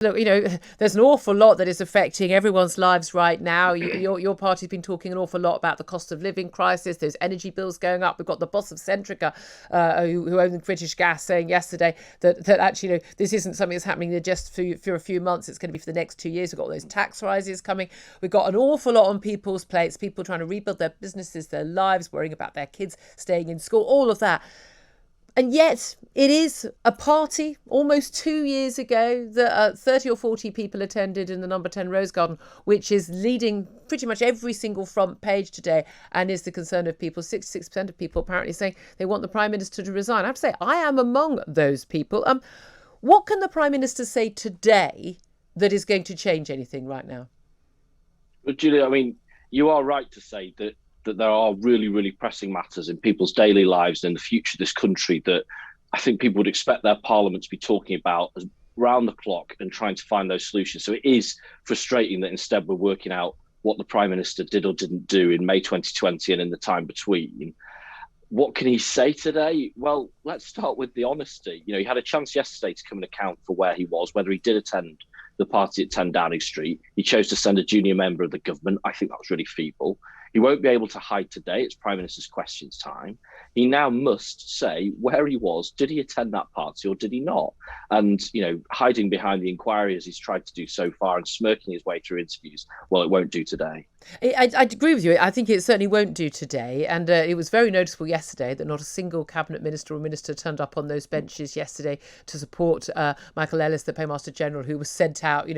Look, there's an awful lot that is affecting everyone's lives right now. Your party's been talking an awful lot about the cost of living crisis. There's energy bills going up. We've got the boss of Centrica, who owned British Gas, saying yesterday that actually, this isn't something that's happening just for a few months. It's going to be for the next 2 years. We've got all those tax rises coming. We've got an awful lot on people's plates. People trying to rebuild their businesses, their lives, worrying about their kids staying in school, all of that. And yet it is a party almost 2 years ago that 30 or 40 people attended in the number 10 Rose Garden, which is leading pretty much every single front page today and is the concern of people. 66% of people apparently saying they want the Prime Minister to resign. I have to say, I am among those people. What can the Prime Minister say today that is going to change anything right now? Well, Julia, I mean, you are right to say that there are really, really pressing matters in people's daily lives and the future of this country that I think people would expect their parliament to be talking about round the clock and trying to find those solutions. So it is frustrating that instead we're working out what the Prime Minister did or didn't do in May 2020 and in the time between. What can he say today? Well, let's start with the honesty. He had a chance yesterday to come and account for where he was, whether he did attend the party at 10 Downing Street. He chose to send a junior member of the government. I think that was really feeble. He won't be able to hide today. It's Prime Minister's questions time. He now must say where he was. Did he attend that party or did he not? And, hiding behind the inquiry as he's tried to do so far and smirking his way through interviews, well, it won't do today. I agree with you. I think it certainly won't do today. And it was very noticeable yesterday that not a single cabinet minister or minister turned up on those benches yesterday to support Michael Ellis, the Paymaster General, who was sent out,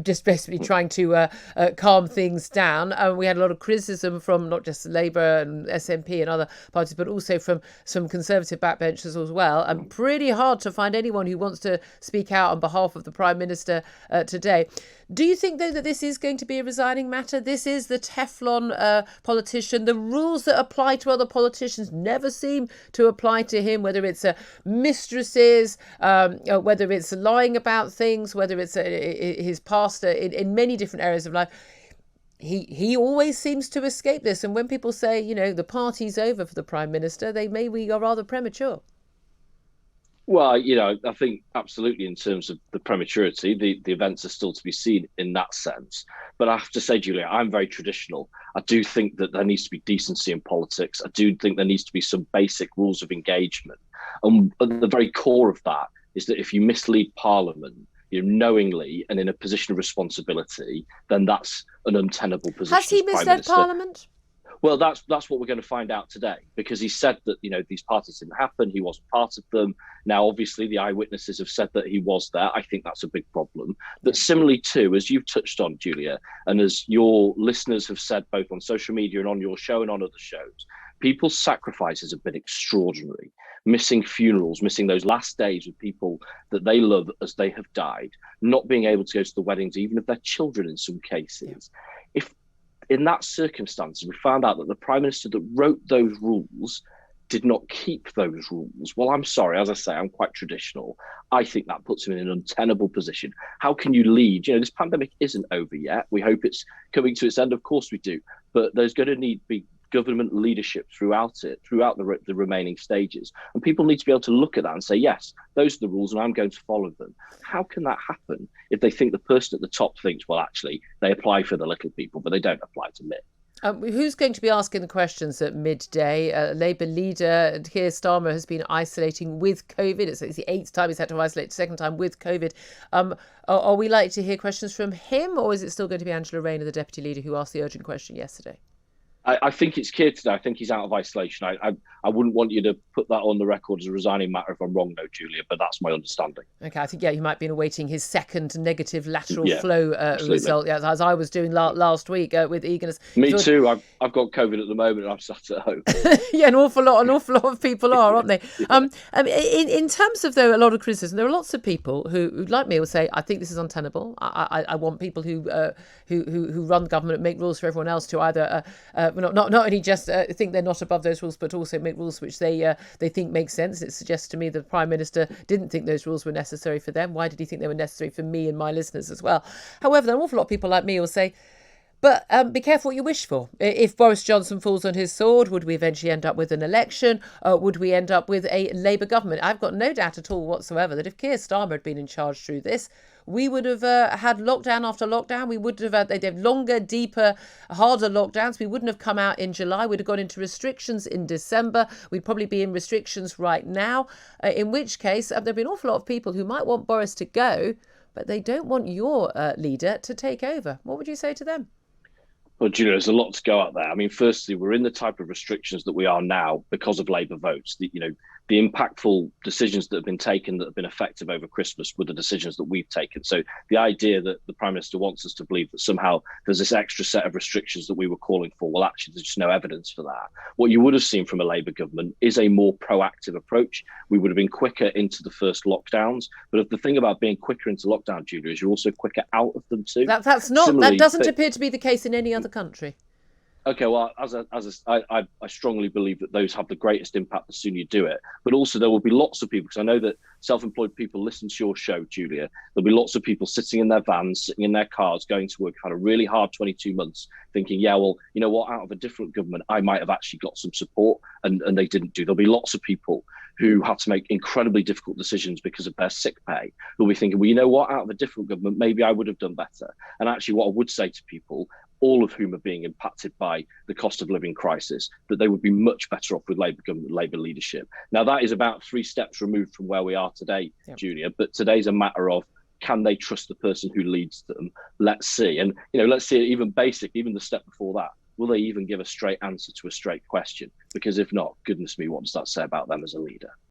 just basically trying to calm things down. We had a lot of criticism from not just Labour and SNP and other parties, but also from some Conservative backbenchers as well. And pretty hard to find anyone who wants to speak out on behalf of the Prime Minister today. Do you think, though, that this is going to be a resigning matter? This is the Teflon politician. The rules that apply to other politicians never seem to apply to him, whether it's mistresses, whether it's lying about things, whether it's his past in many different areas of life. He always seems to escape this. And when people say, the party's over for the Prime Minister, they maybe are rather premature. Well, I think absolutely in terms of the prematurity, the events are still to be seen in that sense. But I have to say, Julia, I'm very traditional. I do think that there needs to be decency in politics. I do think there needs to be some basic rules of engagement. And at the very core of that is that if you mislead Parliament, knowingly and in a position of responsibility, then that's an untenable position. Has he misled Parliament? Well, that's what we're going to find out today, because he said that, these parties didn't happen. He wasn't part of them. Now, obviously, the eyewitnesses have said that he was there. I think that's a big problem. But similarly, too, as you've touched on, Julia, and as your listeners have said both on social media and on your show and on other shows, people's sacrifices have been extraordinary. Missing funerals, missing those last days with people that they love as they have died, not being able to go to the weddings, even of their children in some cases. If in that circumstance, we found out that the Prime Minister that wrote those rules did not keep those rules. Well, I'm sorry, as I say, I'm quite traditional. I think that puts him in an untenable position. How can you lead? This pandemic isn't over yet. We hope it's coming to its end. Of course we do. But there's going to need to be government leadership throughout the remaining stages. And people need to be able to look at that and say, yes, those are the rules and I'm going to follow them. How can that happen if they think the person at the top thinks, well, actually, they apply for the little people, but they don't apply to me? Who's going to be asking the questions at midday? Labour leader Keir Starmer has been isolating with COVID. It's the 8th time he's had to isolate, the 2nd time with COVID. Are we likely to hear questions from him, or is it still going to be Angela Rayner, the deputy leader, who asked the urgent question yesterday? I think it's Keir today. I think he's out of isolation. I wouldn't want you to put that on the record as a resigning matter if I'm wrong, though, Julia, but that's my understanding. OK, I think, he might be awaiting his second negative lateral flow result, as I was doing last week with eagerness. Me too. I've got COVID at the moment and I'm sat at home. An awful lot of people are, aren't they? In terms of, though, a lot of criticism, there are lots of people who like me, will say, I think this is untenable. I want people who run the government and make rules for everyone else to either not only just think they're not above those rules, but also make rules which they think make sense. It suggests to me that the Prime Minister didn't think those rules were necessary for them. Why did he think they were necessary for me and my listeners as well? However, an awful lot of people like me will say, But be careful what you wish for. If Boris Johnson falls on his sword, would we eventually end up with an election? Would we end up with a Labour government? I've got no doubt at all whatsoever that if Keir Starmer had been in charge through this, we would have had lockdown after lockdown. We would have had they'd have longer, deeper, harder lockdowns. We wouldn't have come out in July. We'd have gone into restrictions in December. We'd probably be in restrictions right now, in which case there'd be an awful lot of people who might want Boris to go, but they don't want your leader to take over. What would you say to them? Well, Julia, there's a lot to go out there. I mean, firstly, we're in the type of restrictions that we are now because of Labour votes. The impactful decisions that have been taken that have been effective over Christmas were the decisions that we've taken. So the idea that the Prime Minister wants us to believe that somehow there's this extra set of restrictions that we were calling for, well, actually, there's just no evidence for that. What you would have seen from a Labour government is a more proactive approach. We would have been quicker into the first lockdowns. But the thing about being quicker into lockdown, Julia, is you're also quicker out of them too. That doesn't appear to be the case in any other country. Okay, well, I strongly believe that those have the greatest impact the sooner you do it. But also there will be lots of people, because I know that self-employed people listen to your show, Julia. There'll be lots of people sitting in their vans, sitting in their cars, going to work, had a really hard 22 months, thinking, yeah, well, you know what, out of a different government, I might have actually got some support, and they didn't do. There'll be lots of people who had to make incredibly difficult decisions because of their sick pay, who'll be thinking, well, you know what, out of a different government, maybe I would have done better. And actually what I would say to people, all of whom are being impacted by the cost of living crisis, that they would be much better off with Labour government, Labour leadership. Now, that is about 3 steps removed from where we are today, yep. Julia, but today's a matter of, can they trust the person who leads them? Let's see. And, let's see even the step before that. Will they even give a straight answer to a straight question? Because if not, goodness me, what does that say about them as a leader?